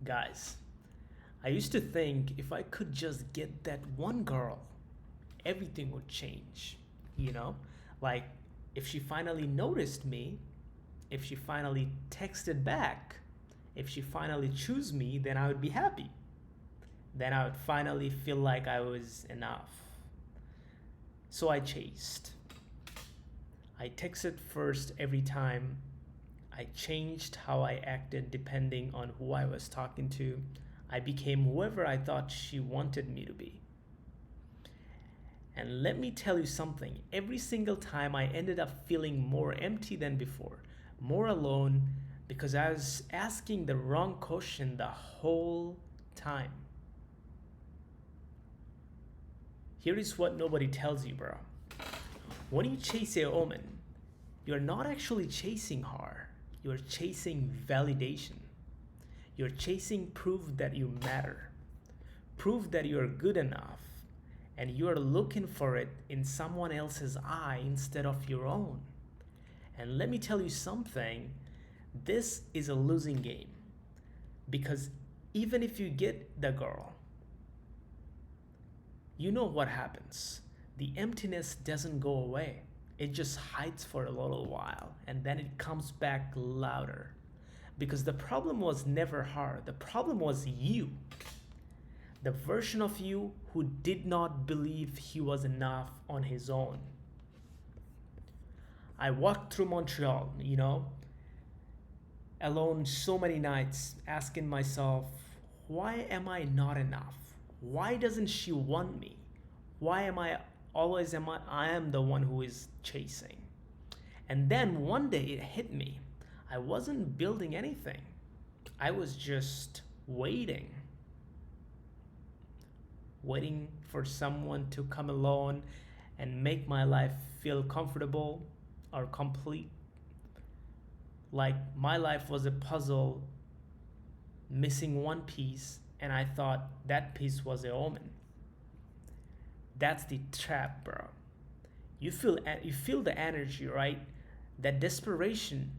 Guys, I used to think if I could just get that one girl, everything would change. You know? Like, if she finally noticed me, if she finally texted back, if she finally chose me, then I would be happy. Then I would finally feel like I was enough. So I chased. I texted first every time. I changed how I acted depending on who I was talking to. I became whoever I thought she wanted me to be. And let me tell you something, every single time I ended up feeling more empty than before, more alone, because I was asking the wrong question the whole time. Here is what nobody tells you, bro. When you chase a woman, you're not actually chasing her, you're chasing validation. You're chasing proof that you matter, proof that you're good enough, and you're looking for it in someone else's eye instead of your own. And let me tell you something, this is a losing game because even if you get the girl, you know what happens. The emptiness doesn't go away. It just hides for a little while and then it comes back louder. Because the problem was never her, the problem was you. The version of you who did not believe he was enough on his own. I walked through Montreal, alone so many nights, asking myself, why am I not enough? Why doesn't she want me? Why am I always I am the one who is chasing? And then one day it hit me. I wasn't building anything. I was just waiting. Waiting for someone to come along and make my life feel comfortable or complete. Like my life was a puzzle missing one piece, and I thought that piece was a omen. That's the trap, bro. You feel the energy, right? That desperation,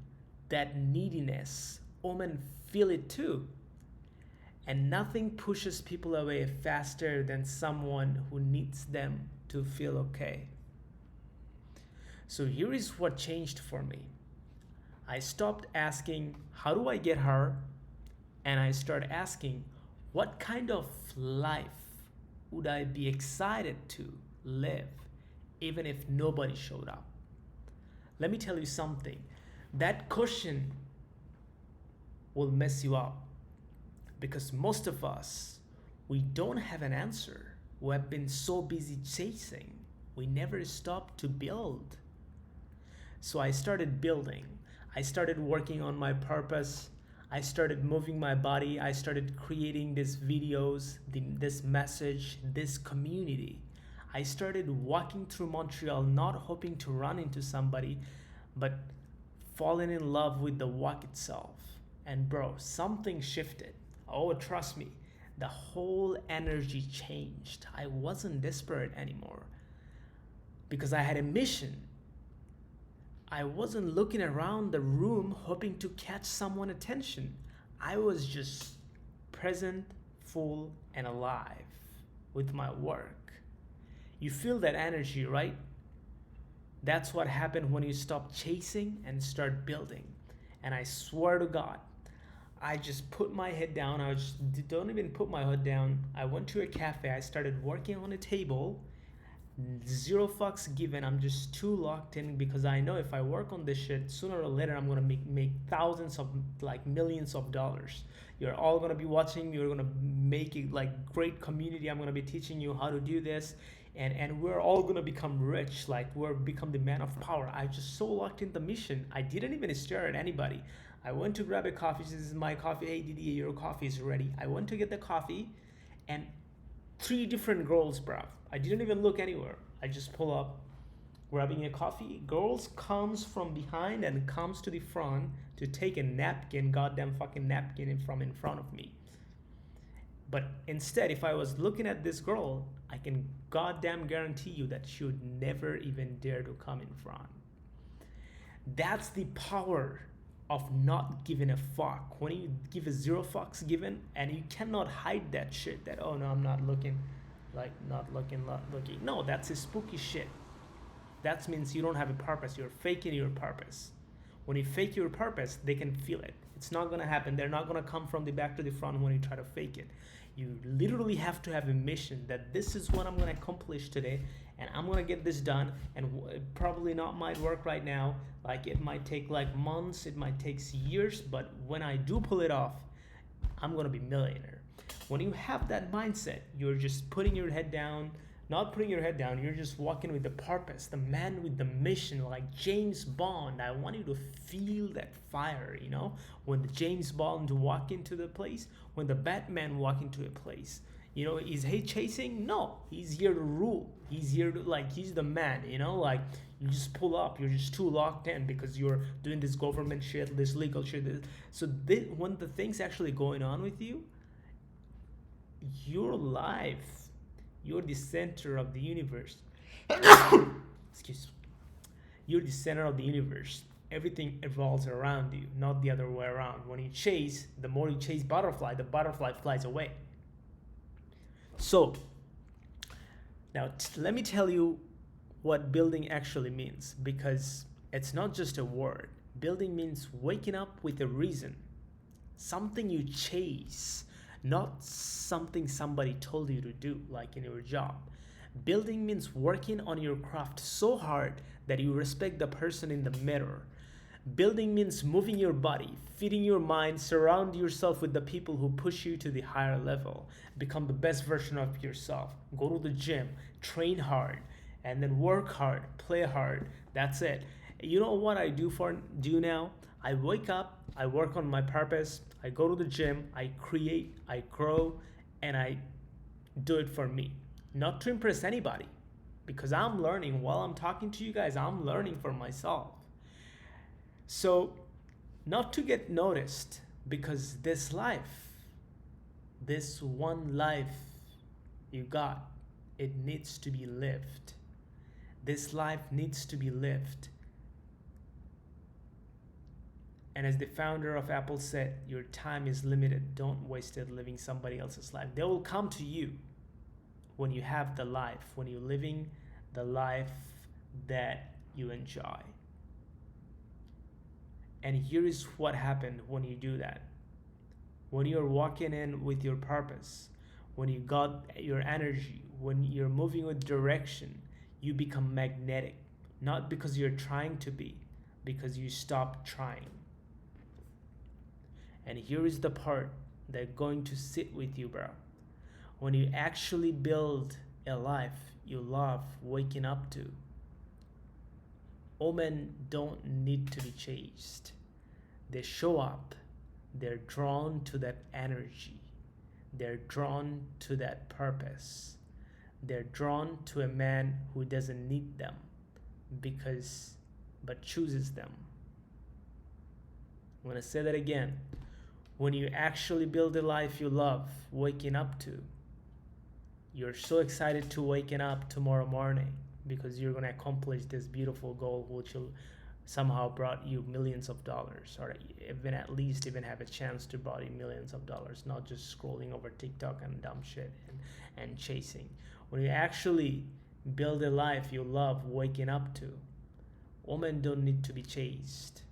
that neediness. Women feel it too. And nothing pushes people away faster than someone who needs them to feel okay. So here is what changed for me. I stopped asking, how do I get her? And I started asking, what kind of life would I be excited to live even if nobody showed up? Let me tell you something. That question will mess you up because most of us, we don't have an answer. We have been so busy chasing. We never stopped to build. So I started building. I started working on my purpose. I started moving my body. I started creating these videos, this message, this community. I started walking through Montreal, not hoping to run into somebody, but falling in love with the walk itself. And bro, something shifted. Oh, trust me, the whole energy changed. I wasn't desperate anymore because I had a mission. I wasn't looking around the room hoping to catch someone's attention. I was just present, full, and alive with my work. You feel that energy, right? That's what happened when you stop chasing and start building. And I swear to God, I just put my head down. I just don't even put my head down. I went to a cafe. I started working on a table. Zero fucks given. I'm just too locked in because I know if I work on this shit, sooner or later I'm gonna make thousands of millions of dollars. You're all gonna be watching. You're gonna make it like great community. I'm gonna be teaching you how to do this, and we're all gonna become rich. Like we're become the man of power. I just so locked in the mission. I didn't even stare at anybody. I went to grab a coffee. This is my coffee. Hey Didi, your coffee is ready. I went to get the coffee, and 3 different girls, bruv. I didn't even look anywhere. I just pull up, grabbing a coffee. Girls comes from behind and comes to the front to take a napkin, goddamn fucking napkin from in front of me. But instead, if I was looking at this girl, I can goddamn guarantee you that she would never even dare to come in front. That's the power of not giving a fuck. When you give a zero fucks given, and you cannot hide that shit, that, oh no, I'm not looking, like not looking, not looking. No, that's a spooky shit. That means you don't have a purpose. You're faking your purpose. When you fake your purpose, they can feel it. It's not gonna happen. They're not gonna come from the back to the front when you try to fake it. You literally have to have a mission that this is what I'm gonna accomplish today, and I'm gonna get this done. And it probably not might work right now. Like it might take like months, it might take years, but when I do pull it off, I'm gonna be millionaire. When you have that mindset, you're just putting your head down, not putting your head down, you're just walking with the purpose, the man with the mission, like James Bond. I want you to feel that fire, you know, when the James Bond walk into the place, when the Batman walk into a place. You know, is he chasing? No, he's here to rule. He's here to, like, he's the man, you know, like, you just pull up, you're just too locked in because you're doing this government shit, this legal shit. So when the thing's actually going on with you, your life, you're the center of the universe. Excuse me. You're the center of the universe. Everything evolves around you, not the other way around. When you chase, the more you chase butterfly, the butterfly flies away. So, now let me tell you what building actually means, because it's not just a word. Building means waking up with a reason, something you chase, not something somebody told you to do, like in your job. Building means working on your craft so hard that you respect the person in the mirror. Building means moving your body, feeding your mind, surround yourself with the people who push you to the higher level. Become the best version of yourself. Go to the gym, train hard, and then work hard, play hard. That's it. You know what I do now? I wake up, I work on my purpose, I go to the gym, I create, I grow, and I do it for me. Not to impress anybody, because I'm learning while I'm talking to you guys. I'm learning for myself. So, not to get noticed, because this life, this one life you got, it needs to be lived. This life needs to be lived. And as the founder of Apple said, your time is limited. Don't waste it living somebody else's life. They will come to you when you have the life, when you're living the life that you enjoy. And here is what happened when you do that. When you're walking in with your purpose, when you got your energy, when you're moving with direction, you become magnetic. Not because you're trying to be, because you stop trying. And here is the part that's going to sit with you, bro. When you actually build a life you love waking up to, women don't need to be chased. They show up. They're drawn to that energy. They're drawn to that purpose. They're drawn to a man who doesn't need them but chooses them. I'm gonna say that again. When you actually build a life you love waking up to, you're so excited to waking up tomorrow morning because you're gonna accomplish this beautiful goal which will somehow brought you millions of dollars, or even at least even have a chance to brought you millions of dollars, not just scrolling over TikTok and dumb shit and chasing. When you actually build a life you love waking up to, women don't need to be chased.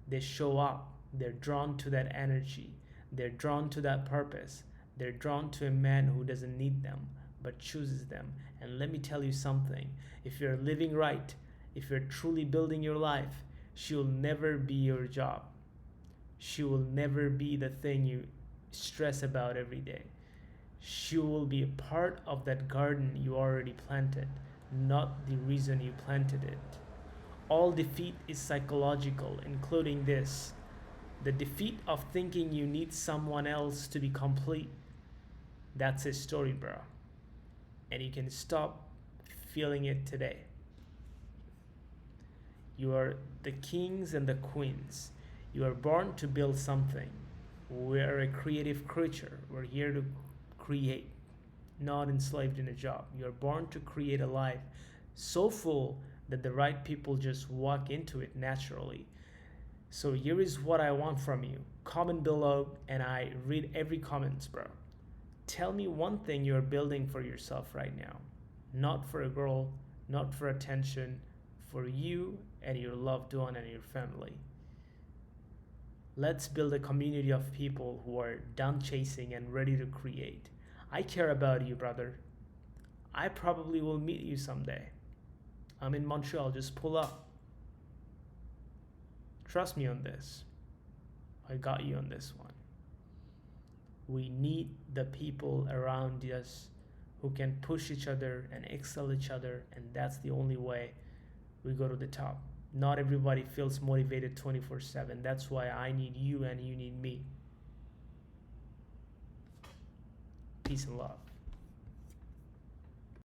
They show up. They're drawn to that energy. They're drawn to that purpose. They're drawn to a man who doesn't need them but chooses them. And let me tell you something. If you're living right, if you're truly building your life, she will never be your job. She will never be the thing you stress about every day. She will be a part of that garden you already planted, not the reason you planted it. All defeat is psychological, including this. The defeat of thinking you need someone else to be complete. That's a story, bro. And you can stop feeling it today. You are the kings and the queens. You are born to build something. We are a creative creature. We're here to create, not enslaved in a job. You are born to create a life so full that the right people just walk into it naturally. So here is what I want from you. Comment below and I read every comments, bro. Tell me one thing you're building for yourself right now. Not for a girl, not for attention, for you and your loved one and your family. Let's build a community of people who are done chasing and ready to create. I care about you, brother. I probably will meet you someday. I'm in Montreal, just pull up. Trust me on this. I got you on this one. We need the people around us who can push each other and excel each other, and that's the only way we go to the top. Not everybody feels motivated 24/7. That's why I need you and you need me. Peace and love.